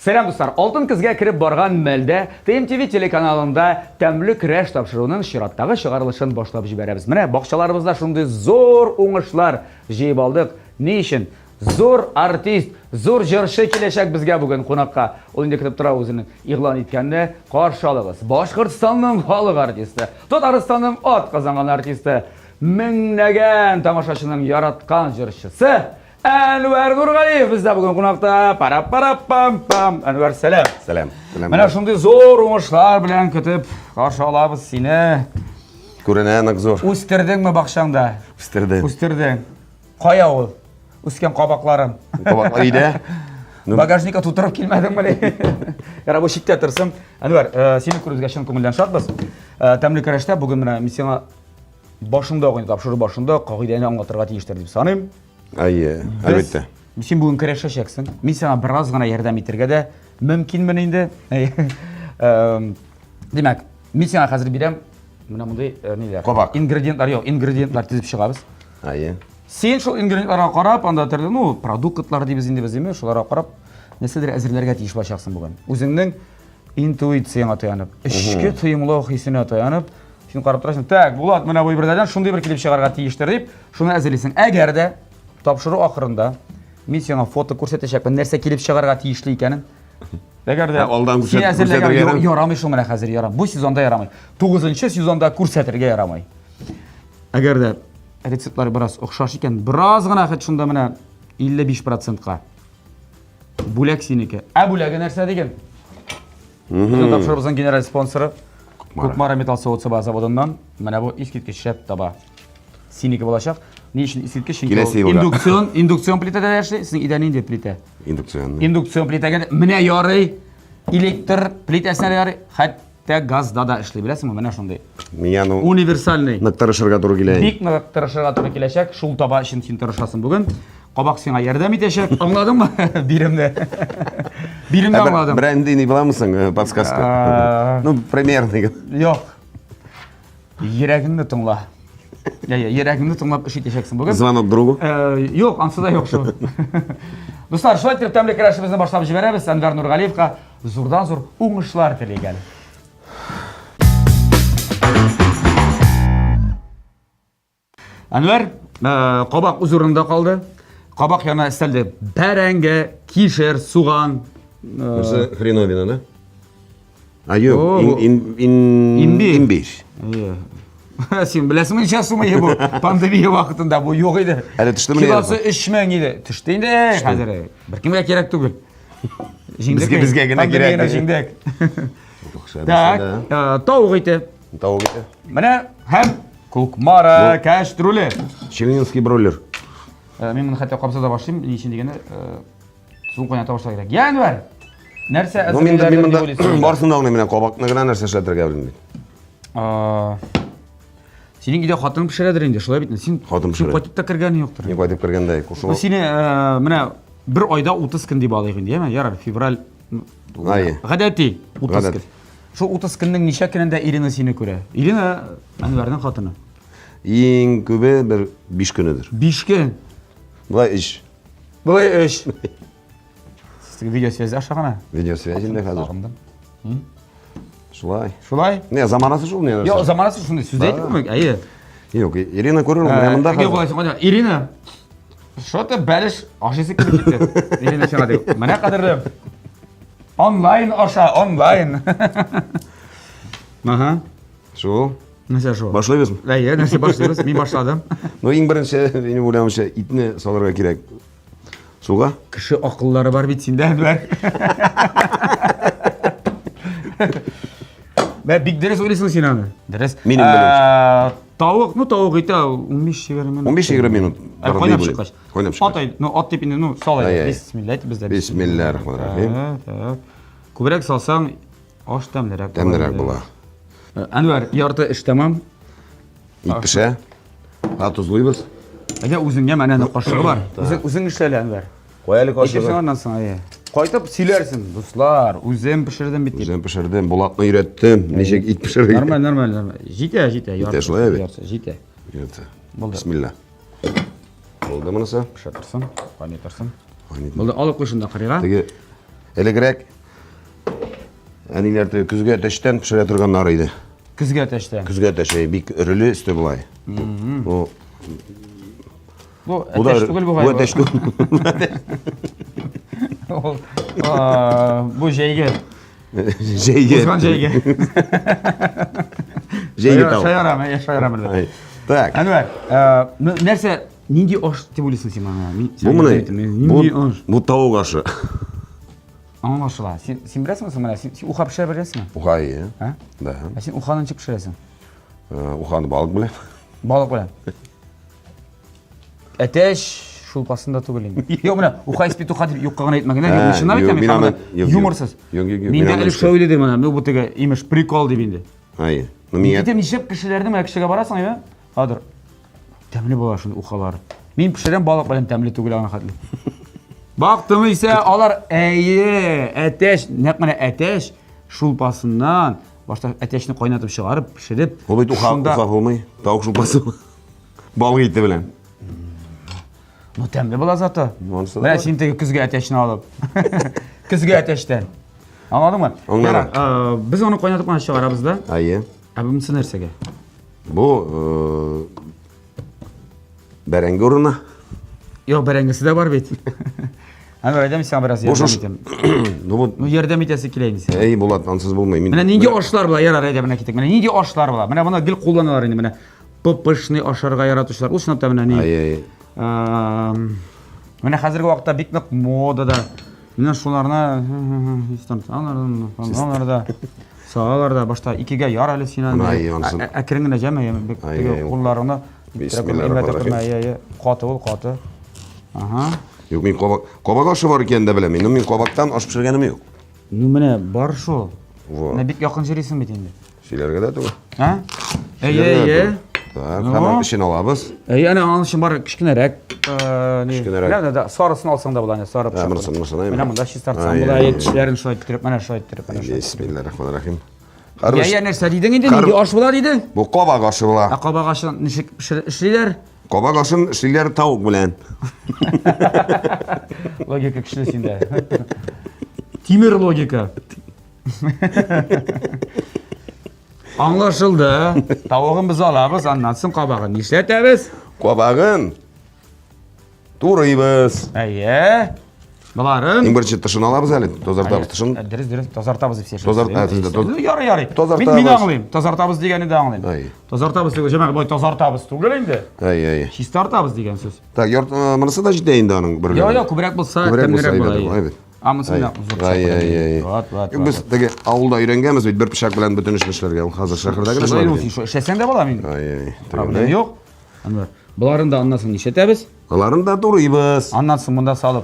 Selam dostlar. Алтын кізге кіріп барған мәлде TMTV телеканалында тәмлі креш тапшыруының шираттағы шығарылышын башлап жіберебіз. Міне, бақшаларымызда шундай зор оңышлар жиып алдық. Не үшін? Зор артист, зор жыршы келешек бізге бүгін қонаққа. Ол инде кітіп тұра өзінің иғлан еткенде қаршы алығыз. Башқұртстанның халық артисті, Татарстанның ат қазанған артисті, меңнеген тамашашының яратқан жыршысы Әнуар Нұрғалиев бізде бүгін қонақта. Пара-пара-пам-пам. Әнуар, сәлем. Сәлем. Міне шындай зор оңышлар білән күтіп қаршы алабыз сені. Көріне әнік зор. Өстірдің ме бақшаңда? Өстірді. Өстірдің. Қая ол? Өскен қабақларым. Қабақлар үйде. Багажника тұтырып келмедің біле. Яра, бұл шекте тұрсың. Әнуар, сені көрізге шын көңілден шатпыз. Тәмлі кіреште бүгін міне мен сені башында ойын тапшыру башында қағиданы аңлатырға тиіштер деп санайым. Әлбетте. Сен бүгін кіреше шексің. Мен сені біраз ғана ярдәм еттерге де мүмкін мені енді. Демек, мен сені қазір берем. Мына мұндай нелер. Қабақ. Ингредиентлар тізіп шығабыз. Сен шол ингредиентларға қарап, анда түрде, продуктлар дейбіз енді біз деме, шоларға қарап, нәрселер әзірлерге тиіш башақсың бүгін. Өзіңнің интуицияңа таянып, ішкі тыйымлау хисіне таянып, сен қарап тұрасың, так, болады, мына бой бірден шундай бір келіп шығарға тиіштер деп, шуны әзірлесің. Әгер де тапшыру ақырында мен сені фото көрсетешекпін, нәрсе келіп шығарға тиішлі екенін. Әгер де сен әзірлеген ярамай шул мына қазір ярамай. Бұл сезонда ярамай. 9-ші сезонда көрсетірге ярамай. Әгер де рецептлары біраз ұқсас екен, біраз ғана қыт шында міне 55%-қа бөлек сенікі. Бөлегі нәрсе деген? Біздің тапшырыбыздың генерал спонсоры Көкмара металл соғытсыба заводынан міне бұл ескерткіш шәп таба сенікі болашақ. Не үшін ескерткіш? Индукцион плитада дәрші, сіздің идан енді плита? Индукцион плитаға міне ярый, электр плитасына ярый, хәтті газда да ішлей білесің, міне шындай. Универсальный. Нықтырышырға тұры келейін. Бик нықтырышырға тұры келешек, шул таба үшін сен тұрышасың бүгін. Қабақ сеңа ярдәм етешек, аңладың ба? Биремді. Биремді аңладым. Бренді не біламысың, подсказка? Примерный. Йоқ. Ерегіңді тұңла. Ерегіңді тұңлап үш етешексің бүгін. Звонок другу? Йоқ, ансыда йоқ шу. Достар, шулай тіріп тәмлі кірәшімізді башлап жіберебіз. Әнуар Нұрғалиевқа зордан зор оңышлар тілеген. Әнуар, қабақ өз орнында қалды. Қабақ яна істелді бәрәңгі, кишер, суған. Хреновина, да? Йоқ, имбир. Сен білесің мен шасу ма ебу? Пандемия вақытында бұл йоқ еді. Әлі түшті міне? Киласы 3,000 еді. Түшті енді қазір. Бір кімге керек түгіл. Бізге гіне керек. Пандемияны жеңдек. Так, тауық еті. Тауық еті. Міне, хәм көкмара, кәштрулі. Челнинский бройлер. Мен мұны қайта қапсада башлайым. Не үшін дегені суын қойната башлай керек. Әнуар, нәрсе әзірлерді деп ойлайсың? Барсында оңай менен қабақны ғана нәрсе шәтірге білінбейді. Сенің үйде қатының пішіредір енді, шылай бейтін. Сен қайтып та кіргені жоқтыр. Не қайтып кіргенде? Сені бір айда 30 күн деп алайық енді, ярар, февраль. Ғадәти 30 күн. Сол 30 күннің неше күнінде Ирина сені көре? Ирина Әнуардың қатыны. Ең көбі бір 5 күнідір. 5 күн? Бұлай үш. Бұлай үш. Сіздің видеосвязі ашағана? Видеосвязінде қазір. Шулай? Не, заманасы шул не? Йо, заманасы шундай. Сүзді айтып көмек? Әйе. Йоқ, Ирина көрір мұнда қазір. Ирина, шоты бәліш ашысы келіп кетті. Ирина шана деп. Мәне қадырлым. Онлайн аша, онлайн. Шул? Нәрсе шул? Башлай бесің? Әйе, нәрсе башлай бесің. Мен башладым. Ең бірінші, мен ойлаймынша, итіне саларға керек. Суға? Кіші ақыллары бар бет сенде, Әнуар. Бик дәрес ойлайсың сен аны? Дәрес. Менің білімші. Тауық, тауық еті 15-20 минут. 15-20 минут. Қойнап шыққаш. Қойнап шыққаш. Ат деп енді, салай. Бисмилля айты бізде. Бисмилля-рахман-рахим. Көбірек салсаң, аш тәмдірек. Тәмдірек бола. Әнуар, ярты іш тамам. Ит піше. Тұзлойбыз. Әде өзіңге мәнәні қашығы бар. Өзің ішләлі, Әнуар. Қоялы қашығы. Екесің аннан сыңа, қайтып сөйлерсің, достар, өзім пішірдім беттеп. Өзім пішірдім, болатны үйреттім, нешек ит пішірді. Нормаль. Жите. Жите, шылай әбе? Жите. Бисмилля. Болды мұнысы? Піші тұрсын, қайнай тұрсын. Болды, алып қойшында қариға. Элегрәк. Әниләрді күзге әтештен пішіре тұрғаннар еді. Күзге әтештен. Күзге әтеші, бик үрілі үсті бұлай. Bu әтеш түгіл bu Bu әтеш түгіл. Bu жейге. Жейге. Uzman жейге. Жейге тау. Шайарам. Так. Әнуар, нәрсе, нинди аш деп ойлайсың сен мана? Бұл мұны, бұл тауық ашы. Аңлашыла. Сен білесің бе мына? Сен уха пішіре білесің бе? Уха ие. Да. Сен уханы нешік пішіресің? Уханы балық білем. Балық білем. Әтеш шулпасында түгіл енді. Yok мына уха іспет уха деп юққаған айтмаған. Шынап айтамын, юморсыз. Менде әлі шөйле дер мына. Бұл бұтыға имеш прикол деп енді. Ае. Кетем нешеп кішілердің мына кішіге барасың, ебе? Адыр. Тәмлі бола шын ухалары. Мен пішірем балық білем тәмлі түгіл ағына қатылы. Бақтым ise алар әтеш, нәқміне әтеш шулпасынан башта әтешіні қойнатып шығарып, пішіріп. Ол бейт уха болмай, тауық шулпасы балық етті білем. Ну тәмлі бола заты. Мына сентегі күзге әтешіні алып. Күзге әтештен. Аңладың ма? Біз оны қойнатып қана шығарабыз да. Айе. Әбімсі нәрсеге? Бұл бәрәңгі ұрына. Yok bərəngisi də var beyt. Hani öyle sen biraz yardım edeyim. Ну yardım etesi kileyim sen. Ey Bulat ansız bulmayın. Mene ningi aşlar bula yarar edemine gittik. Mene ningi aşlar bula. Mene buna gil kullanırlar indi mene. Pıpışını aşarga yaratışlar. O şunapta mene ne? Ay. Mene hazırki vaqtda bik nek modada. Mene şularına onlarda sağlarda başta ikiga yar ali sinan. Akringine jeme kullarına Bismillahirrahmanirrahim. Qatı. Aha. Yok men qabaq aşı var ekan da bilaman. Men qabaqdan aş pishirganim yo'q. Mene bar shu. Ne bik yaqin jireysin bit endi. Şeylarga da to'g'ri. Ha? Ey. Tak, hamma ishini olamiz. Ana alışın bar kichkinarak. Kichkinarak. Ne da sarısını alsan da bo'ladi, sarı pishib. Mana bunda shiz tartsam bo'ladi, tishlarini shoy ettirib, mana shoy ettirib, mana shoy. Bismillahirrahmanirrahim. Ya narsa deyding endi, nega osh bo'ladi deyding? Bu qabaq aşı bo'la. Qabaq ashi nishik ishlaylar? Qabaq aşın ishlaylar tovuq bilan. Logika kuchli senda. Timir logika. Anlaşıldı. Tavuğun biz alabız, anlatsın qabağını. Nişletəbiz? Qabağın turuyuz. Eye. Bunların? En birinchi tishini olamiz hali, tozartamiz tishini. Diriz, tozartamiz hepsi. Yara. Men anlayayım. Tozartamiz degeni de anlayayım. Tozartamiz degeni, demek boy tozartamiz tugul endi. Ay. His tartamiz degan so'z. Tak, bunisi da jiddiy endi uning bir. Yo'q, ko'proq bo'lsa, kamroq bo'ladi. Amısını Ay. Biz dege avulda öğrenganmiz, bir pishak bilan bütün ishlarga, hozir shahardagi ishlarga. Ishlasang da bo'ladimi? Ay. Problem yo'q. Bularni da anlasin ishlatamiz. Bularni da turuymiz. Anlatsın bunda salib.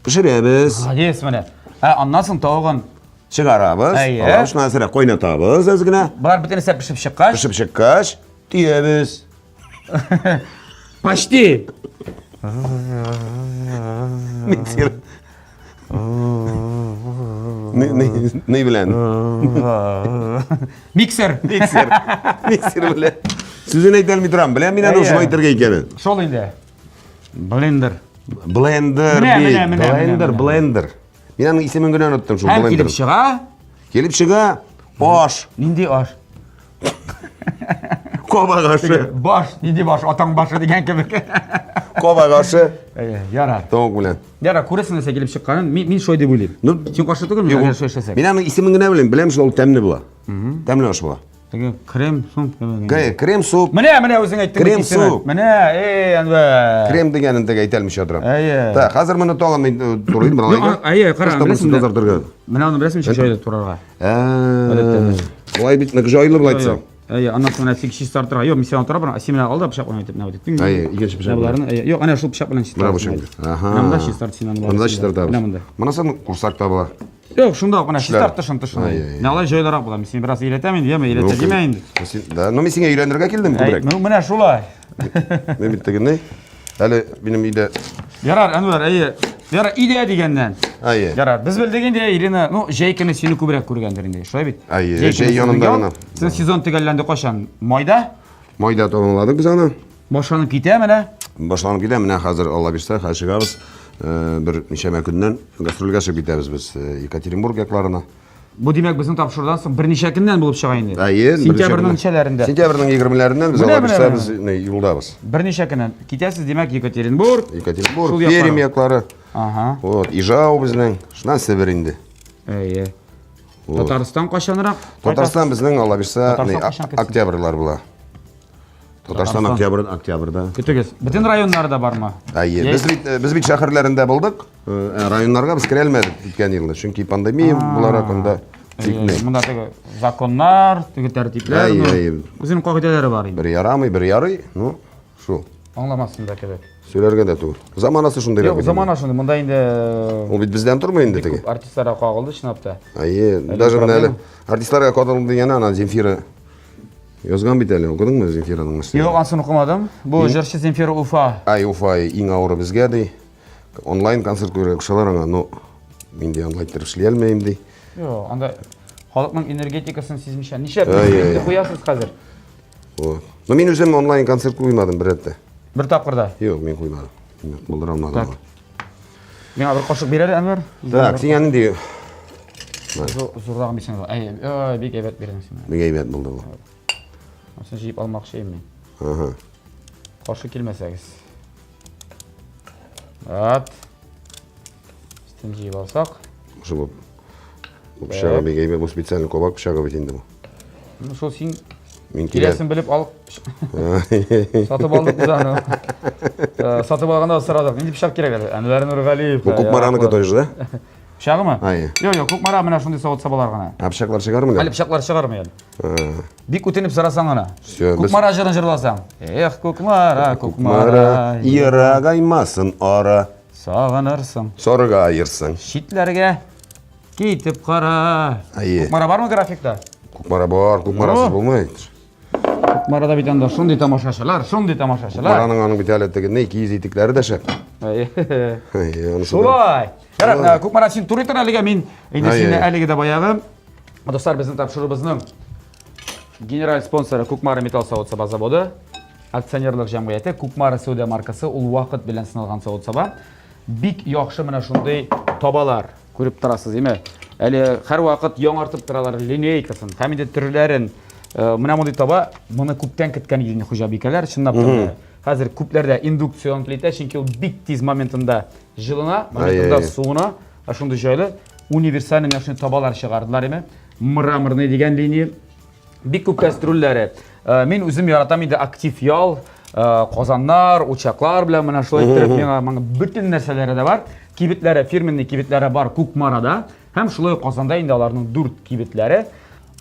Pishiramiz. Yes, mana. Anlatsın tavug'in chiqaramiz. Ana shu narsani qo'ynatamiz ozgina. Bular bittasi pishib chiqqach. Pishib chiqqach, tiyamiz. Почти. Ne bilen? Mikser. Mikser bilen. Sizin aytolmay turam, bilan men ana o'sha aytirgan ekan. Shol endi. Blender. Blender. Men uni ismini unutdim shu blender. Kelib chiqa? Kelib chiqa. Bosh. Nindi osh. Qabaq ashi. Bosh, nindi bosh, otang boshi degan kabi. Qabaq ashi. Yarar. To'q bilan. Yarar, ko'rasan desa kelib chiqqanin, men shoy deb o'ylayman. Sen qo'shib turgin, men shoy ishlasak. Men uni ismini bilmayman, bilamsiz, u tamni bo'la. Tamli osh bo'la. Krem sup. Krem sup. Mana o'zing aytding. Krem sup. Mana, Anvar. Krem deganini aytolmay o'tiraman. Ta, hozir buni tog'im turaymi, biroq. Qara, bilasizmi? Mana uni bilasizmi, shoyda turarga. Voy bitni joyli bo'lib aytsam. Ondan sonra 8 startera. Yo'q, misyon turib, asimlar oldi, pishaq bilan aytib, nima deydi? Ikkinchi pishaq. Yo'q, ana shu pishaq bilan Mana bu shunday. Aha. Mana shu start sinani bor. Mana shu start. Mana sen kursakta bo'lar. Yo'q, shundoq, mana shu start shunday. Nalay joylarga bo'lar. Men biraz eylataman, deymi? Eylata demaydi. Men senga uylantirga keldim ko'proq. Mana shulay. Men bittagini hali benim uyda Yarar, Anvar, Yarar, ideya degandan. Yarar, biz bildiganda Irina, Jeykini seni ko'proq ko'rgandir endi. Shular bit. Jey yonimda mana. Sen sezon tugallandi qachon? Moyda? Moyda to'g'riladik biz ana. Boshlanib ketadi mana. Boshlanib ketadi, mana hozir Alloh bersa, xashigamiz. бір нешеме күннен гастрольге шығып кетеміз біз Екатеринбург якларына. Бұл демек біздің тапшырудан соң бірнеше күннен болып шығайын. Сентябрьдің нешелерінде. Сентябрьдің 20-лерінен біз алабызса біз июлдабыз. Бірнеше күннен. Кетесіз демек Екатеринбург, Пермь яклары. Ижау біздің, шынан Сібірінде. Татарстан қашанырақ? Татарстан біздің алабызса октябрлар бұла. Татарстан октябрда. Күтігіз. Бүтін районларда бар ма? Біз бит шақырларында болдық. Районларға біз кіре алмадық өткен жылда. Чүнки пандемия бұлар ақында текіне. Мұнда тегі законлар, тегі тәртиплер, өзінің қағиделері бар. Бір ярамай, бір ярый, ну, шу. Аңламасында кебек. Сөйлерге де тұғыр. Заманасы шындай. Жоқ, заманасы шындай. Мұнда енді... Ол бит бізден тұрмай енді теге. Артистларға қағылды шынапта. Даже әлі артистларға қағылды дегені ана Земфира Язган бит әлі, оқыдың мұ Земфираның мысты? Жоқ, ансын оқымадым. Бұл жыршы Земфира Уфа. Уфа ең ауыры бізге дей. Онлайн концерт көрек шаларыңа, но менде онлайн тірішлей әлмейім дей. Жоқ, анда халықтың энергетикасын сезмеші. Неше әпті қоясыз қазір? Но мен өзім онлайн концерт қоймадым бір әтті. Бір тапқырда? Жоқ, мен қоймадым. Бұлдыр алмадым. Мен бір қошық берер әмір? Так, сен әнін де... Зұрдағын бейсен. Бек әбәт беремін сен. Бек әбәт бұлды бұл. Осыны жиып алмақ шейім мен. Қошы келмесәгіз. Істен жиып алсақ. Осы бұл. Бұл пішаға бек әбәт, бұл специально қобақ пішаға бетенді бұл. Сол сен келесін біліп алып сатып алдық бұзаны. Сатып алғанда сұрадық. Енді пішақ керек әлі. Әнуар Нұрғалиев. Бұл Көкмараныкі тойжы да? Пішағы ма? Жоқ, Көкмара мына шындай сауыт сабалар ғана. Пішақлар шығар ма? Әлі пішақлар шығар ма елі? Бик өтеніп сұрасаң ғана. Көкмара жырын жырласаң. Эх, Көкмара, Көкмара, ирақ аймасын ара, сағынырсың, сорға айырсың. Шитлерге кетіп қара. Көкмара бар ма графикта? Көкмара бар, Көкмарасыз болмайды. Көкмарада битанда шындай тамашашылар. Көкмараның аның бит әлеттегі не киіз етіклері де шақ. Солай. Көкмара сен тұритын әліге мен сені әліге де баяғы. Достар, біздің тапшырыбызның генерал спонсоры Көкмара металл сауыт саба заводы. Акционерлік жамғияты Көкмара сауда маркасы ол уақыт білен сыналған сауыт саба. Бик яқшы мына шындай табалар көріп тұрасыз, еме? Әлі қар уақыт яңартып тұралар линейкасын, қамеде түрлерін. Мына мұндай таба, мұны көптен кеткен еліне құжа бекелер, шынап тұрды. Қазір көплерде индукцион плита, шынки ол бик тез моментында жылына, моментында суына, ашынды жайлы универсальный мәшіне табалар шығардылар еме. Мраморный деген линия, бик көп кастрюллері. Мен өзім яратам енді актив ял, қозандар, учаклар біле, мұна шылай тұрып, мен бүтін нәрселері де бар. Кибетлері, фирменный кибетлері бар Көкмарада, һәм шылай қозанда енді аларының дүрт кибетлері.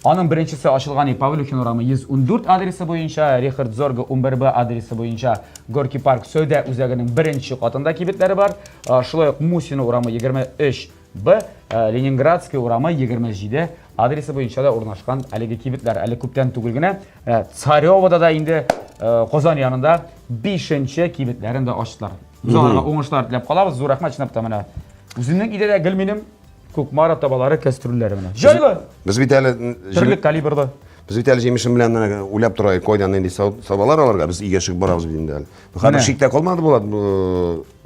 Аның біріншісі ашылғаны Павлюхин орамы 114 адресі бойынша, Рихард Зорга 11Б адресі бойынша, Горки парк Сөйдә үзәгінің бірінші қатында кибетлері бар. Шылайық Мусин орамы 23Б, Ленинградский орамы 27 адресі бойынша да орнашқан әлігі кибетлер. Әлі көптен түгілгіне Царевада да енді Қозан янында 5-ші кибетлерін де аштылар. Біз оларға оңышлар тілеп қалабыз. Зор рахмет шынапта мына. Өзімнің идея гілменім Көкмара табалары кастрюллері міне. Жайлы! Біз бит әлі... Түрлік калибрді. Біз бит әлі жемішін білен ойлап тұрай қойдан енді сабалар аларға, біз иге шығып барабыз бейінде әлі. Қады шикте қолмады болады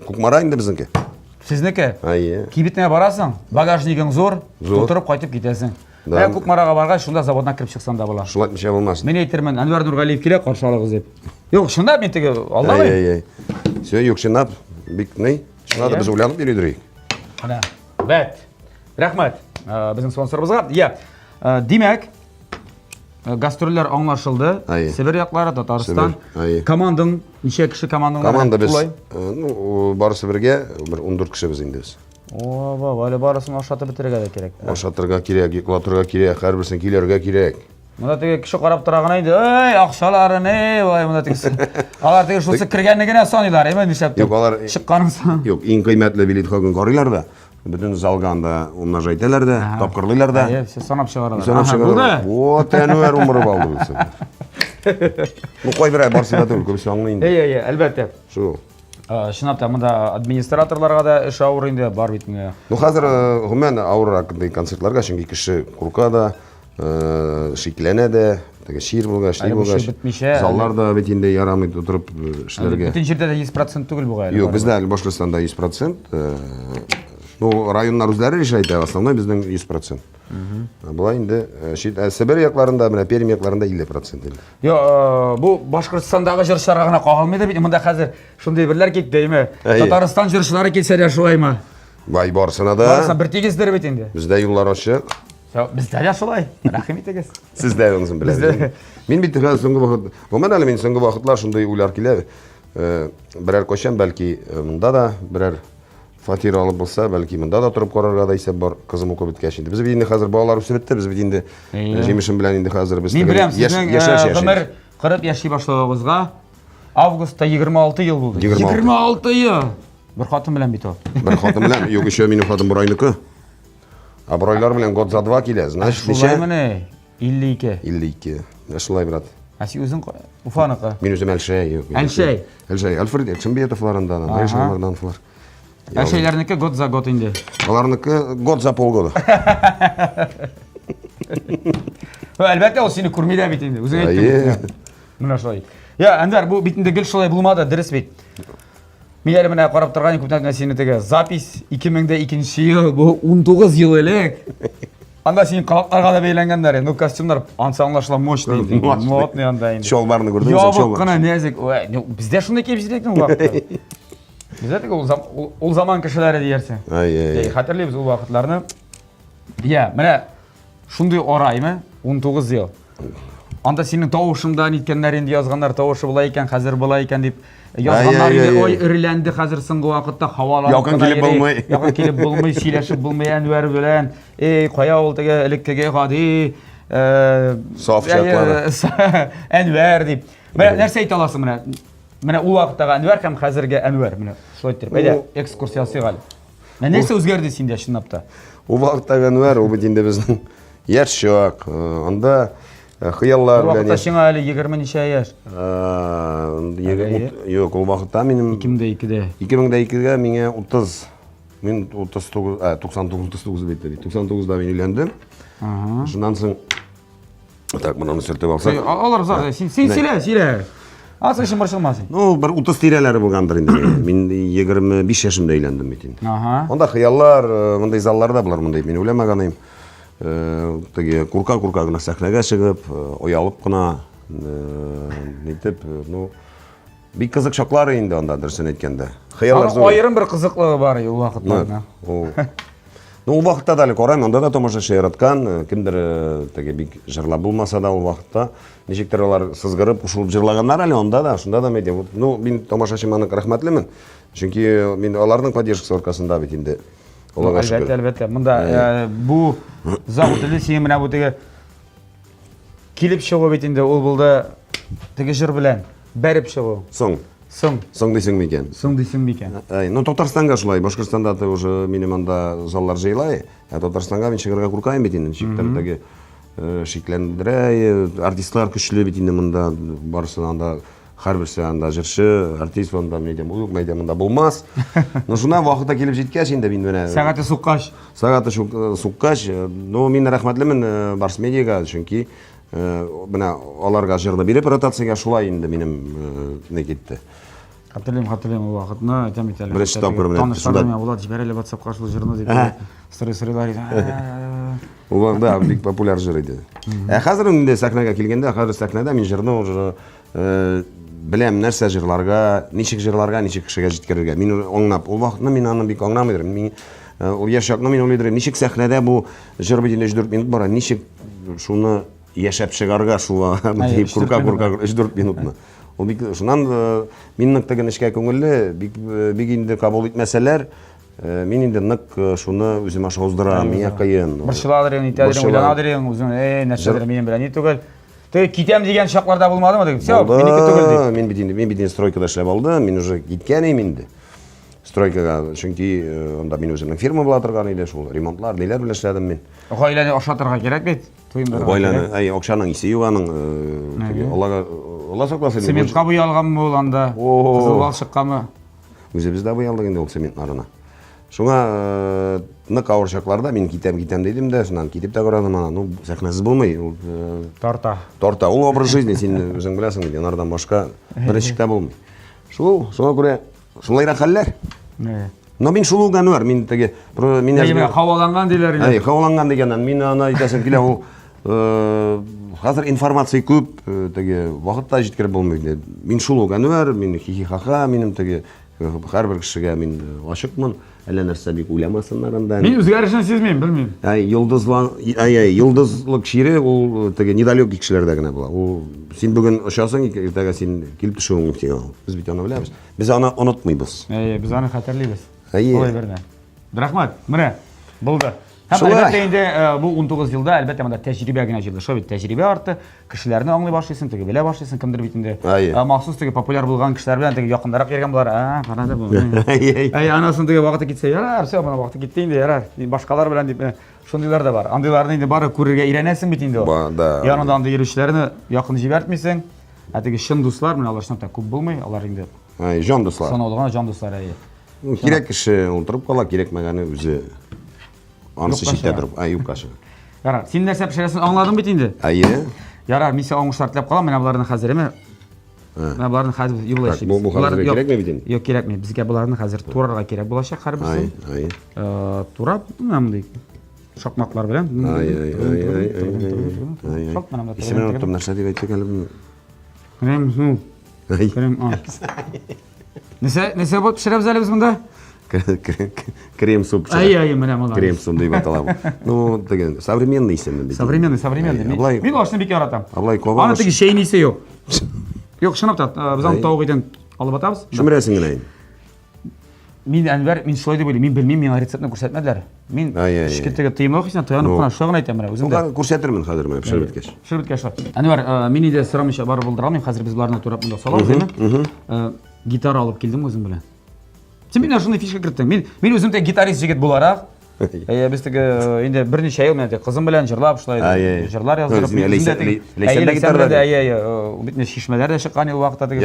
Көкмара енді біздіңке. Сізнікі? Кибетіне барасың, багажнигің зор, отырып қайтып кетесің. Көкмараға барға шында заводына кіріп шықсан да бола. Шулат меше болмасын. Мен айтермен, Әнуар Нұрғалиев келе қаршалығыз деп. Жоқ, шында мен теге алдамай. Все, yok шынап, бик ней, шынады біз ойланып бередірейік. Қана, бәт. Рахмет біздің спонсорымызға. Демек, гастроллер аңлашылды. Сібір яқлары, Татарстан. Командың, неше кіші командың? Команда біз, бары Сібірге, бір 14 кіші біз енді біз. Оба, әлі барысын ашаты бітірге де керек. Ашатырға керек, еқылатырға керек, әр бірсін келерге керек. Мұнда теге кіші қарап тұраған айды, өй, ақшалары не, мұнда тегісі. Алар теге шылсы кіргенігіне санылар, еме, нешептің шыққаның сан. Yok, ең қиметлі билет қағын қарилар да. Bütün zalganda umnajayteler de, tapkırlılar da. Sanap çıkarırlar. Sanap çıkarırlar. O tenüver umuru baldı bilsin. Bu koy bir ay barsıda değil, köpüsü anlayın. Elbette. Şu. Şınapta, мұнда администраторларға да іш ауыр енді бар бейтінге. Қазір ғымен ауыр ақындай концертларға, шынги кіші құрқа да, шеклене де, теге шир булгач, Әлі бұл шир бітмеше, заллар да бит инде ярамый турып эшләргә. Бүтін жерде де 100% түгел буга. Юк, бездә әле Башкортстанда 100%. Ну, районнар үзләре решает, основной безнең 100%. Булай инде Сибир якларында, менә Пермь якларында 50% инде. Yo, bu Башкортстандагы җырчыларга гына кагылмый да бит. Монда хәзер шундый берләр кит дейме. Татарстан җырчылары килсә дә шулаймы? Бай барсына да. Барсын бер тигездер бит инде. Бездә юллар ачык. Бездә дә шулай. Рәхим итегез. Сездә үзем беләм. Мин бит соңгы вакыт, гомумән әле мин соңгы вакытлар шундый уйлар килә. Берәр кайчан бәлки монда да берәр фатир алып булса, бәлки монда да турып карарга да исәп бар. Кызым укып беткәч инде. Без бит инде хәзер балалар үсеп бетте, без бит инде җимешем белән инде хәзер без Мин беләм, сезнең гомер 40 яши башлагыгызга августта 26 ел булды. 26 ел. Бер хатын белән бит ул. Бер хатын белән, юк еще минем хатын бурайныкы. А бурайлар белән год за 2 килә. Значит, ничә? 52. 52. Шулай брат. А син үзең Уфаныкы? Мин үзем Әлшәй. Әлшәй. Әлшәй, Альфред Чембиетовларында, Рейшмарданфлар. Әлшәйләрнеке год за год инде. Аларныкы год за полгода. Әлбәттә ул сине күрми дә бит инде. Үзең әйттең. Менә шулай. Я, Әнвәр, бу бит инде гел шулай булмады, дөрес бит. Мин әле менә карап торган күптән сине теге запись 2002 ел, бу 19 ел элек. Анда син калакларга да бәйләнгәннәр. Ну костюмнар ансамблашлар мощный инде. Модный анда инде. Чолбарны күрдеңме? Ябык кына нәзик. Бездә шундый киеп җитәкме вакытта? Бездә теге ул заман кешеләре диярсең. Хәтерлибез ул вакытларны. Я, менә шундый араймы 19 ел. Анда синең тавышыңда ниткәннәр инде язганнар, тавышы булай икән, хәзер булай икән дип язганнар инде. Ой, ирләнде хәзер соңгы вакытта һавалар. Якын килеп булмый. Якын килеп булмый, сөйләшеп булмый Әнвәр белән. Кая ул теге элеккеге гади Саф чаклары. Әнвәр дип. Менә нәрсә әйтә аласың менә? Менә ул вакыттагы Әнвәр һәм хәзерге Әнвәр. Менә шулай итеп. Әйдә, экскурсия ясыйгыз. Менә нәрсә үзгәрде синдә чынлап та? Ул вакыттагы Әнвәр, ул бит инде безнең яшь чак. Анда хыяллар белән. Вакытта сиңа әле 20 ничә яшь? Юк, ул вакытта минем 2002-дә. 2002-гә миңа 30. Мин 99 бит. 99-да мин өйләндем. Шуннан соң так, моны сөртеп алсак. Алар зар, син сөйлә. Асышым борчылмасын. Ну, бер 30 тирәләре булгандыр инде. Мин 25 яшымда өйләндем бит инде. Анда хыяллар, мондай залларда булар мондай. Мин уйламаганым. Теге курка гына сәхнәгә чыгып, оялып кына нитеп, ну бик кызык чаклары инде анда дөресен әйткәндә. Хыяллар зур. Аерым бер кызыклыгы бар ул вакытта. Ну, ул вакытта да карайм, анда да тамашачы яраткан, кимдер теге бик җырлап булмаса да ул вакытта ничектер алар сызгырып, кушылып җырлаганнар әле анда да, шунда да медиа. Ну, мин тамашачыма рәхмәтлемен. Чөнки мин аларның поддержкасы аркасында бит инде. Әлбәттә. Монда бу заводы син менә бу теге килеп чыгу бит инде ул булды теге җыр белән бәреп чыгу. Соң дисең микән? Соң дисең микән? Ну, Татарстанга шулай, Башкортстанда да уже минем анда заллар җыйлай. Татарстанга мин чыгарга куркайм бит инде. Чиктән теге шикләндерә, артистлар көчле бит инде монда, барысы анда һәрберсе анда җырчы, артист анда медиамында булмас. Ну, шуна вакытта килеп җиткәч инде мин менә сәгате суккач, ну, мин рәхмәтлемен Барс медиага, чөнки менә аларга җырны биреп ротациягә шулай инде минем не китте. Хәтерлим ул вакытны, әйтәм бит әле. Беренче тапкыр менә шунда Булат җибәрәле WhatsApp-ка шул җырны дип. Сырый-сырыйлар иде. Ул вакытта бик популяр җыр иде. Хәзер инде сәхнәгә килгәндә, хәзер сәхнәдә мин җырны уже беләм нәрсә җырларга, ничек кешегә җиткерергә. Мин аңлап, ул вакытны мин аны бик аңламый идем. Мин ул яшәкне мин уйлыйдым, ничек сәхнәдә бу җыр бит инде 4 минут бара, ничек шуны яшәп чыгарга шуга, дип курка 4 минутны. Ул бик шуннан миннән теге нечкә күңелле, бик инде кабул итмәсәләр, мин инде нык шуны үземә шауздырам, миңа кыен. Борчыладыр, нитәдер, уйланадыр, үзең, нәрсәдер минем белән ни түгел. Теге китәм дигән чакларда булмадымы дип. Всё, минеке түгел дип. Мин бит инде стройкада эшләп алдым, мин уже киткән инде. Стройкага, чөнки анда мин үземнең фирма була торган иде, шул ремонтлар, ниләр белән эшләдем мин. Гаиләне ашатырга кирәк бит. Гаиләне, акчаның исе юк аның, теге Алла сакласын. Цементка буялганмы ул анда? Кызыл бал чыкканмы? Үзебез дә буялдык инде ул цементларына. Шуңа нык ауыр шакларда мен китем дейдим да, шунан китеп та карадым, ну сахнасыз болмай, ул Торта. ул образ жизни, сен өзүң билесиң дейди, анардан башка беренчикте болмай. Шуңа күрә шулайрак хәлләр. Но мен шулуганы бар, мен теге мен Хаваланган диләр инде. Хаваланган дигәннән мин аны әйтәсем килә, ул хәзер информация күп, теге вакытта җиткереп булмый. Мин шулуганы бар, мин хихихаха, минем теге һәрбер кешегә мин ашыкмын, әллә нәрсә бик уйламасыннар анда. Мин үзгәрешен сизмим, белмим. Йолдызлык шире ул теге недалекий кешеләрдә генә була. Ул син бүген очасың, иртәгә син килеп төшүең мөмкин. Без бит аны беләбез. Без аны онытмыйбыз. Без аны хәтерлибез. Олай берне. Рәхмәт. Менә булды. Әлбәттә инде бу 19 елда әлбәттә монда тәҗрибә генә җыелды. Шул бит тәҗрибә арты, кешеләрне аңлый башлыйсың, теге белә башлыйсың, кемдер бит инде. Махсус теге популяр булган кешеләр белән теге якындарак йөргән булар. Карады бу. Анасын теге вакыты китсә, ярар, все, моны вакыты китте инде, ярар. Башкалар белән дип шундыйлар да бар. Андыйларны инде бары күрергә өйрәнәсең бит инде. Янында анда йөрүчеләрне якын җибәртмисең. Теге чын дуслар, менә алар шунда күп булмый, алар инде. Җан дуслар. Санаулы җан дуслар. Кирәк кеше утырып кала, кирәкмәгәне үзе анысы читтә торып, юкашы. Ярар, син нәрсә пешерәсен аңладың бит инде. Ярар, мин сиңа аңлыш шартлап калам, менә буларны хәзереме? Менә буларны хәзер юллашыбыз. Бу хәзер кирәкме бит инде? Юк, кирәкми. Безгә буларны хәзер турарга кирәк булачак һәрберсен. Турап, менә шакмаклар белән. Исемен оттым, нәрсә дип әйттек әле бу? Нәрсә булып пешерәбез әле без монда? Крем суп. Менә монда. Крем суп дип атала. Ну, теге современный исеме бит. Современный. Мин ашны бик яратам. Аблайкова. Аны теге шейнисе юк. Юк, чынлап та, без аны тавык итен алып атабыз. Шумрәсең генә. Мин Әнвәр, мин шулай дип уйлыйм. Мин белмим, миңа рецептны күрсәтмәделәр. Мин шикеттәге тыймлык өчен таянып кына шугын әйтәм менә үзем дә. Күрсәтермен хәзер менә пешереп беткәч. Пешереп беткәч. Әнвәр, мин инде сорамыйча барып булдырам, хәзер без буларны турап монда салабыз, әйме? Гитара алып килдем үзем белән. Син мине шундый фишка кертең. Мин үзем дә гитарист җигет буларак. Без теге инде берничә ел менә кызым белән җырлап шулай җырлар яздырып. Ләйсәндә гитара. Бит не шишмәләр дә чыккан ел вакытта теге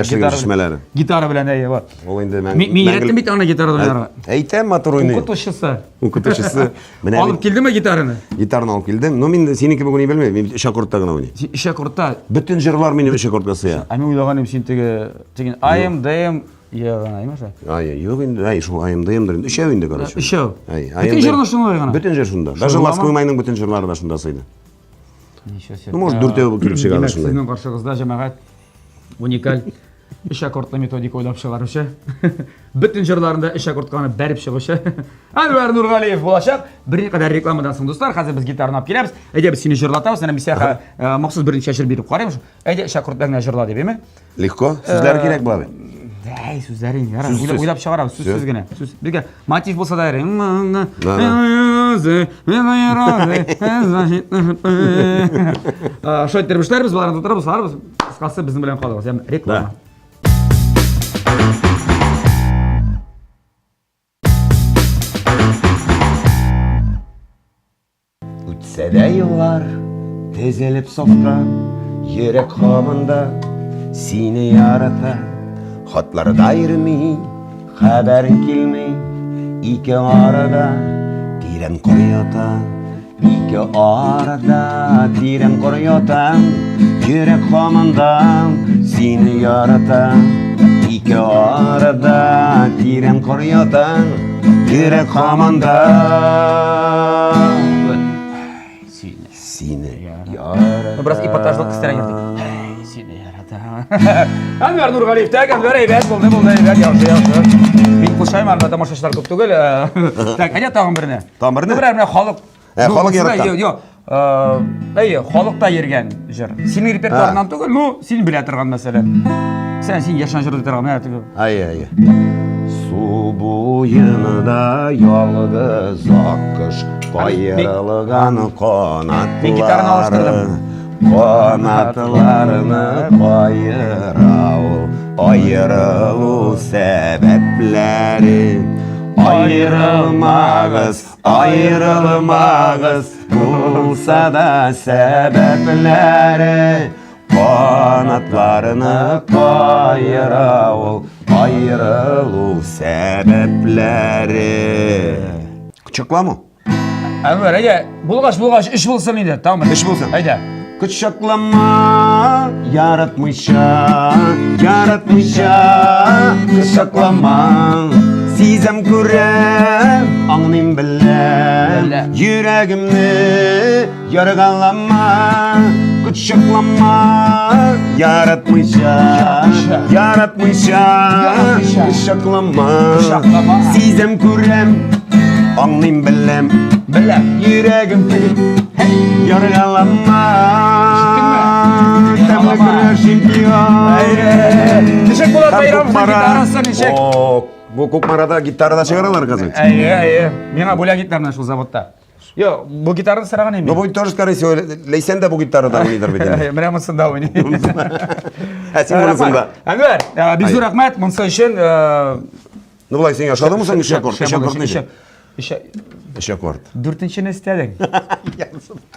гитара белән бар. Ул инде мин өйрәттем бит аны гитарада уйнарга. Әйтәм матур уйный. Укытучысы. Менә алып килдеме гитараны? Гитараны алып килдем. Но мин синеке бүген белмәйм. Мин үч аккордта гына уйный. Үч аккордта. Бөтен җырлар минем үч аккордка сыя. Мин уйлаганым син теге AM, DM Ягана, юк инде, шул АМДМдер. Өчәү инде, короче. Өчәү. Бөтен җырлар шунда гына. Бөтен җыр шунда. Даже Ласковый майның бөтен җырлары да шунда сыйды. Ну, может, дүртәү килеп чыгар шунда. Сезнең каршыгызда җәмәгать уникаль өч аккордлы методика уйлап чыгаручы. Бөтен җырларында өч аккордка бәреп чыгучы. Әнвәр Нургалиев булачак. Берникадәр рекламадан соң достар, хәзер без гитараны алып киләбез. Әйдә без сине җырлатабыз. Әнә мисәхә махсус берничә җыр биреп карыйм. Әйдә өч аккорд белән җырла дип, әйме? Легко. Сүзләр кирәк була бит. Сүзләрен ярар. Уйлап чыгарабыз, сүз генә. Сүз. Безгә мотив булса да ярый. Шойт дәрбешләрбез, буларны тутырабыз, сарабыз. Кыскасы безнең белән калыгыз. Ягъни реклама. Үтсә дә еллар тезелеп сафка, йөрәк һаманда сине ярата. Хатларда йөрми, хәбәрең килми, ике арада тирән кар ята. Ике арада тирән кар ята, йөрәк һаманда сине ярата. Ике арада тирән кар ята, йөрәк һаманда сине ярата. Biraz ипатажлык истәрән йөрдек. Сине ярата. Әнвәр Нургалиев тәк, Әнвәр әйбәт булды, әйбәт, яхшы. Мин кушайм, алда тамашачылар күп түгел. Так, әйдә тагын берне. Тагын берне? Берәр менә халык. Халык яраткан. Юк, халыкта йөргән җыр. Синең репертуарыңнан түгел, син белә торган мәсәлән. Син яшән җыр торган менә түгел. Су буенда ялгыз аккош, кайрылган канатлары. Канатларны кайрау, айрылу сәбәпләре. Айрылмагыз, булса да сәбәпләре. Kanatlarını kayıra ol, ayrılу sebepleri. Çıkla mı? Әнуар, әйде, bulgaç iş bulsun indi, tamam mı? İş bulsun. Әйде. Kışaklama yaratmışa, kışaklama. Sizem kurem, anlayım bilem. Yüreğimni yargılama, kışaklama yaratmışa, kışaklama. Sizem kurem, anlayım bilem. Yüreğimni yargılama. Temel şampiyon. Nişek Polat Bayramımızın gitarası Nişek. Bu Kukmara'da gitarda çıkarırlar kazanç. Mena bula gitarına şu zavodda. Yo, bu gitarını sıragan emin. No bu gitarı çıkarırsa leysen de bu gitarda oynar bir de. Mena mısında oynayın. Sen bunusunda. Әнуар, biz rahmet mınsı için. Ne bulay sen yaşadın mı sen iş akort? İş akort nece? İş akort. Dörtінші ne istedin?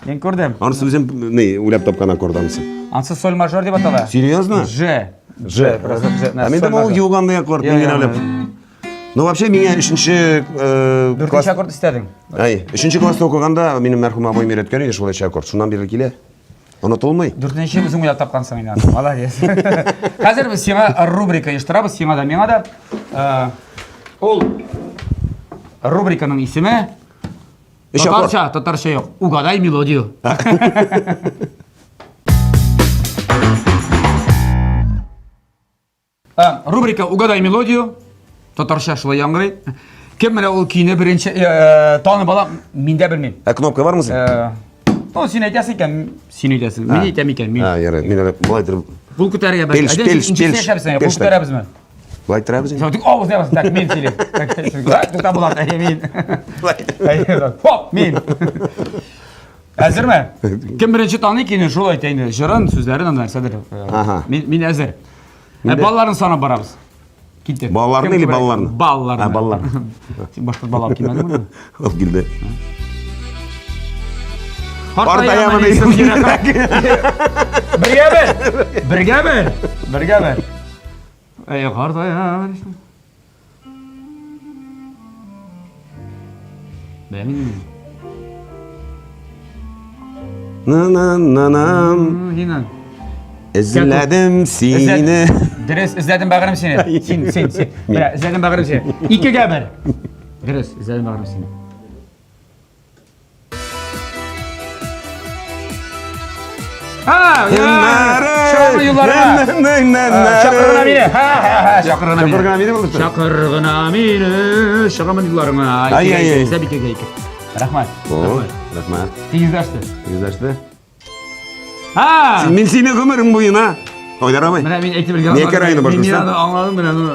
Ben gördüm. Anısı bizim ne uylap tapkan akorda mısın? Ansı sol majör diye batalı. Серьезно? J. Ben de o yuğanda akort. No вообще меня üçüncü Dörtінші klas... akord istedin. Ay, üçüncü klasta okuganda benim merhum abim öğretken edi şöyle şey akort. Şundan beri kile. Unutulmay. Dörtінші bizim uylap tapkansın inan. Молодец. Қазір біз сеңа рубрика ештірабыз, сеңа да меңа да. Ол рубриканың исімі Татарша yok. Угадай мелодию. Рубрика Угадай мелодию. Татарша шулай яңгырый. Кем менә ул көйне беренче танып алам, мин дә белмим. Кнопка var mısın? Ну, син әйтәсең икән, син әйтәсең. Мин әйтәм икән, мин. Ярый, мин былайтыр. Бул күтәргә бер. Бул күтәрәбезме? Былайтыр абыз. Sen dik ağız yapasın, tak min sili. Tuta bulat, min. Hop, min. Hazır mı? Kim birinci tanı ki şunu aytayın, jırın sözlerin anlar sadır. Min hazır. Balların sana barabız. Gitti. Ballarını ili ballarını? Ballarını. Ha, ballar. Sen başka ballar kimedin mi? Al güldü. Orta yamını isim Birge bir. Ey orta yamını isim. Benim. Yine. İzledim seni. Dres, izledim bağırım seni. Sen. Böyle, izledim bağırım seni. İki geber. Dres, izledim bağırım seni. Ha, ya. Şakırgına yollarına. Şakırgına mini. Ha. Şakırgına mini. Şakırgına mini. Şakırgına yollarına. Ay. Sen bir kere. Rahmat. Rahmat. Teyizdaştı. Teyizdaştı. Ha. Min seni kımarım buyuna. Oynaramay. Мен әйтеп белгән. Niye kerayını başlasın? Мен аңладым мен аны.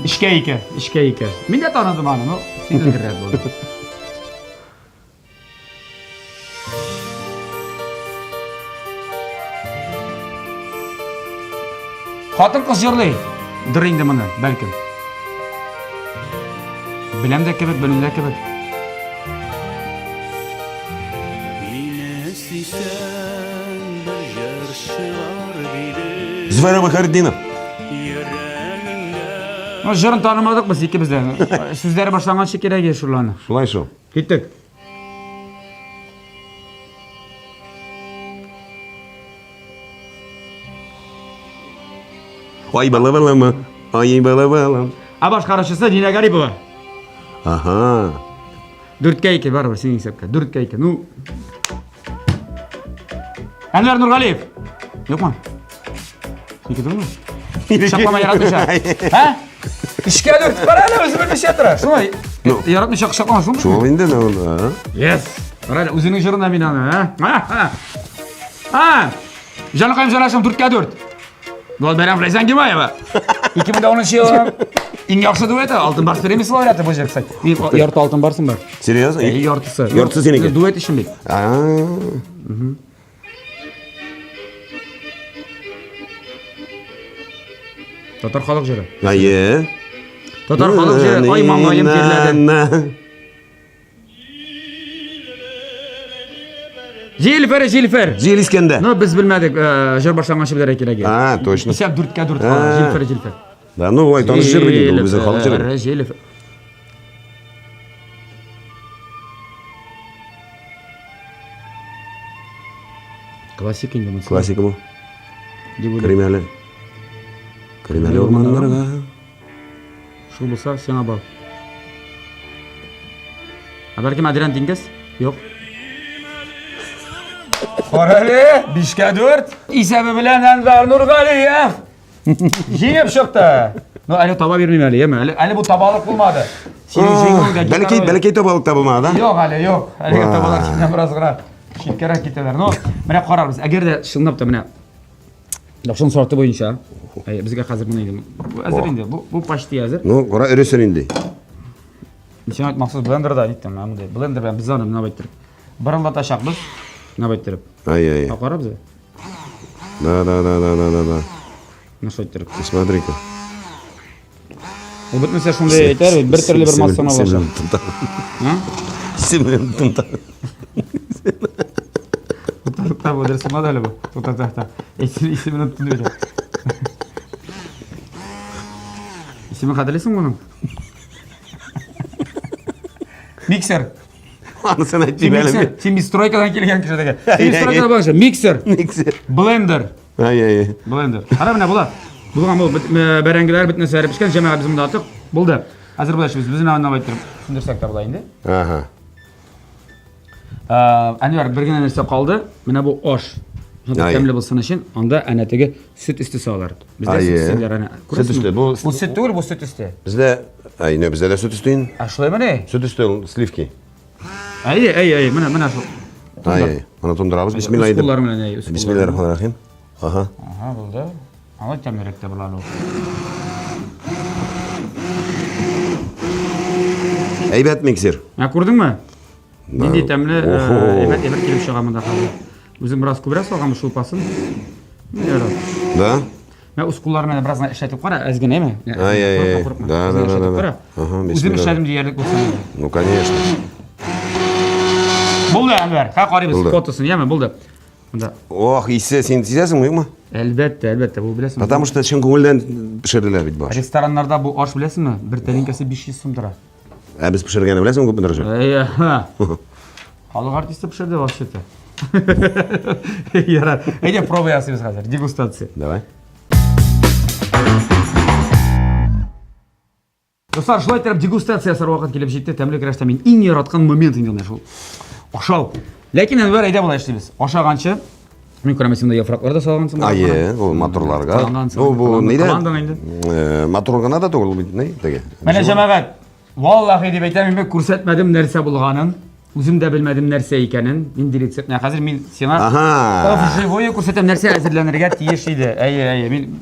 Ишкә ике. Мин дә таныдым аны, но син дә керәк булды. Хатын кыз җырлый. Дыр инде моны, бәлкем. Беләм дә кебек, беләм дә кебек. Звера Махардинов. Жырын танымадык biz ikimiz de. Сүзләре башланганчы кирәк шуларны. Шулай шул. Киттек. Ай балавалама. Ай балавалам. А башкаручысы Дина Гарипова. Ага. 4-ке 2 барыбер синең исәпкә. 4-ке 2. Ну. Әнвәр Нургалиев. Юкмы? Синеке дурмы? Шаклама яратмыйча. Ха? İşke dört. Bana ne özü bilmiş yatırır. Şunu yaratmış şaklama şunu. Şunu indi ne oldu? Yes. Bana özünün jırında minanı. Ha. Canlı kayım canlaşım 4'ke 4. Gol veren Flezen gibi ya. 2010 yılı en yaxşı dueti altın bars premisi var ya bacaksak. Bir yartı altın barsın var. Seriöz? Yartısı. Yartısı seninki. Duet işim bir. Tatar xalq jiri. Ayı. Tatar xalq jiri. Ay mangayım terledi. Жильфер. Жел искенде. Ну, біз білмедік, жыр башланғаншы білер екелеге. Точно. Есеп дүртке дүрт қалды, Жильфер. Да, ну, ой, таныс жыр біледі, ол біздің халық жыры. Жильфер. Классик енді мұнсы. Классика бұл. Кремәлі ормандарға. Шу болса, сен абал. Бәлкім Адриан Дингес? Жоқ. Қарали, 5-ке 4. Исәбі білән Әнвар Нұрғалиев. Жеңіп шықты. Ну, әлі таба бермейм әлі, еме? Әлі бұл табалық болмады. Бәлкей табалық табылмады, да? Жоқ, әлі, жоқ. Әліге табалар кеткен біраз ғыра. Шеткерек кетелер. Ну, міне қарарбыз. Әгер де шылынап та, міне. Шын сұрақты бойынша. Бізге қазір мұны едім. Әзір енді, бұл пашти әзір. Ну, қора үресін енді. Сен айт мақсыз блендерда неттім, әмінде. Блендер бән біз заны мұна байттырып. Бір ылдата шақ біз, мұна байттырып. Ай. Қара бізі? Да. Наша айттырып. Смотри-ка. Ол бітмесе шындай айтар, бір түрлі бір массана болшы. Семен тұмта. Та бұл дәрісі мадалі бұл. Тоқта. Есімен өттінді өте. Есімен қадырлесің оның? Миксер. Аны сен айтты бәлі. Сен стройкадан келген кіші деге. Сен стройкадан бағыншы. Миксер. Блендер. Ай. Блендер. Қара міне бұла. Бұлған бұл бәрәңгілер бітінесі әріп ішкен, жамаға біз мұнда аттық. Бұлды. Әзір бұлайшы біз ауына байттырып түсіндірсек та бұлайынды. Әнуар бірген нәрсе қалды. Міне бұл ош. Тәмлі бұл сынышын, онда әнәтігі сүт үсті сағалар. Бізде сүт үстелер әне. Сүт үсті. Бұл сүт түгіл, бұл сүт үсті. Бізде де сүт үстейін. Ашылай мұне? Сүт үсті сливки. Міне ашыл. Оны тұндырабыз. Бисмиллахиррахманиррахим. Бұлды. Ала тәміректі бұлалы. Әйбәт миксер. Көрдің ме? Нендей тәмілі әйбәт келіп шығамында қалды. Өзім біраз көбірек салғамыз шулпасын. Да? Мен ұсқуларымен біраз ішәтіп қара, әзген әйме? Да. Өзім ішәдім дейерлік болсын. Ну, конечно. Бұлды әнвер, қарайбыз фотосын, еме, бұлды. Ох, исе, сен сезесің мұй ма? Әлбәтті, бұл білесің. Потому что шын көңілден пішірділер бит баш. Ресторанларда бұл аш білесің ме? Бір тәлінкесі 500 сум тұра. Біз пішіргені білесің көп мұндыр жа? Халық артисті пішірді вообще-то. Ярар. Әйде пробуй асымыз қазір, дегустация. Давай. Достар, шылай тәріп дегустация сар уақыт келіп жетті. Тәмілі кірәшті мен ең ератқан момент еңден шыл. Оқшау. Ләкин әнвер әйде болай іштейбіз. Оқшағаншы, мен көремесімді ефрақлар да салғансың. Ол моторларға. Бұл нейді? Моторғана да тоғыл бейді, ней? Мәне жамағат, валлахи деп айтам, мен көрсетмәдім нәрсе болғанын, өзім де білмәдім нәрсе екенін, мен дирекция. Қазір мен сена живойы көрсетем нәрсе әзірленерге тиеш еді.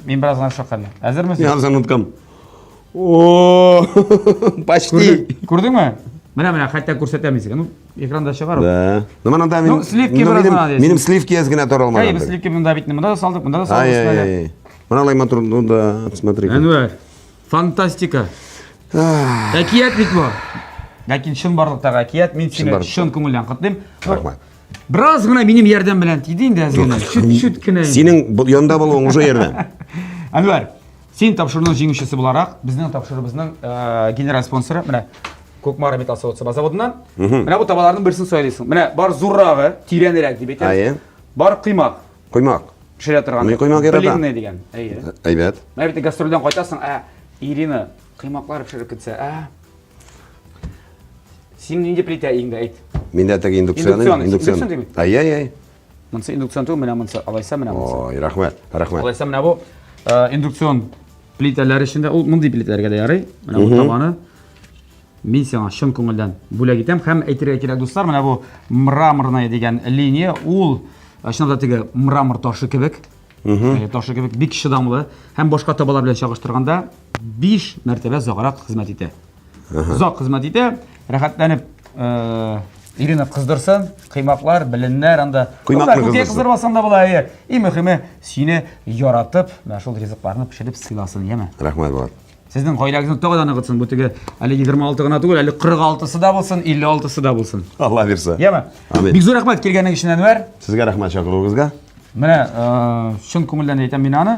Мен біраз ғана шыққанды. Әзір мүсің? Мен арзан ұткам. Ооо, почти. Көрдің ме? Міне, қайтта көрсетеміз екен. Экранда шығар. Да. Ну, сливки біраз ғана дейсің. Менің сливки әзгіне атар алмадым. Біз сливки мұнда бітіне, мұнда да салдық, мұнда да салдық. Мұналай мотор, да, смотри. Әнуар, фантастика. Әкият бит бұл. Ләкин шын барлықтағы әкият, мен сені шын көңілден құттым. Рахмат. Біраз ғына менің ерден білән тейді енді әзгені. Шүт кіне. Сенің янда болуың уже ерден. Әнуар, сен тапшырының жеңушісі боларақ, біздің тапшырыбыздың генерал спонсоры, міне, Көкмара металл заводынан. Міне бұл табалардың бірсін сөйлейсің. Міне, бар зуррағы, тиренерек деп етеміз. Бар қимақ. Қоймақ. Пішіре тұрған. Қоймақ ерата. Блинный деген. Әйбәт. Міне бітті гастрольден қойтасың, Ирина, қимақлар пішіріп кетсе, сен ненде плита еңді айт. Менде әтәк индукцион. Ай. Мұнсы индукцион тұғы, міне мұнсы алайса, міне мұнсы. Ой, рахмет. Алайса, міне бұл индукцион плиталар ішінде, ол мұндай плиталарға да ярай. Міне бұл табаны. Мен сен шын көңілден бөлек етем. Һәм әйтірге керек достар, міне бұл мраморная деген линия, ол шынында тегі мрамор ташы кебек. Ташы кебек бик шыдамлы. Һәм башқа табалар белән чагыштырганда 5 мәртәбә зағырақ хезмәт итә. Зак хезмәт итә. Рәхәтләнеп Ирина кыздырсын, кыймаклар, беленнәр анда. Күтә кыздырмасаң да була. И мөхиме, сине яратып, шул ризыкларны пешереп сыйласын, яме. Рәхмәт булат. Сіздің қойлағыңыз тоғадан ығытсын, бұл теге әлі 26 ғана түгел, әлі 46-сы да болсын, 56-сы да болсын. Алла берсе. Ема? Амин. Бик зор рахмат келгенің үшін Әнуар. Сізге рахмат шақыруыңызға. Міне, шын көңілден айтам мен аны.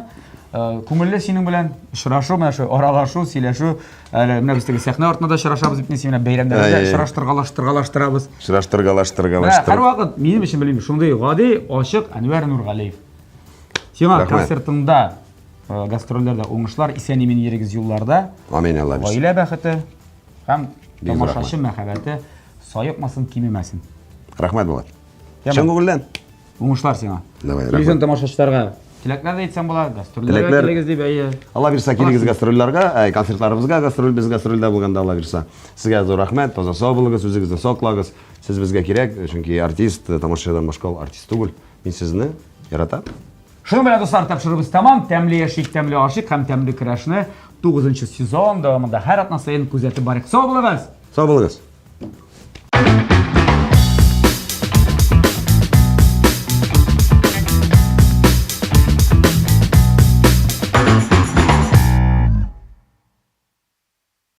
Көңілі сенің білән ұшырашу, мына шу оралашу, сөйлешу, мына біздегі сахна артында да шырашабыз бітмесе, міне бейрамдарда шыраштырғалаштырғалаштырабыз. Қар уақыт менің үшін білемін, шындай ғади, ашық Әнуар Нұрғалиев. Сеңа концертында, гастроллерде оңышлар, исән-емен ерегіз юлларда. Амин, Алла берсе. Ғаилә бәхеті, һәм тамашашы мәхәббәте сайықмасын, кимемәсін. Рахмат болады. Шын көңілден. Оңышлар сеңа. Давай, Телевизион тамашашыларға тілектер де айтсам болады, гастроллерге келегіз деп әйе. Алла берсе, келегіз гастролларға, концертларымызға, біз гастрольда болғанда Алла берсе. Сізге зор рахмет, таза сау болыңыз, өзіңізді сақлаңыз. Сіз бізге керек, чөнки артист, тамашадан башқа артист түгел. Мен сізді яратам. Шуның белән дуслар, тапшырыбыз тамам. Тәмле яшик, тәмле ашык һәм тәмле көрәшне 9-нчы сезон дәвамында һәр атна сайын күзәтеп барыйк. Сау булыгыз. Сау болыңыз.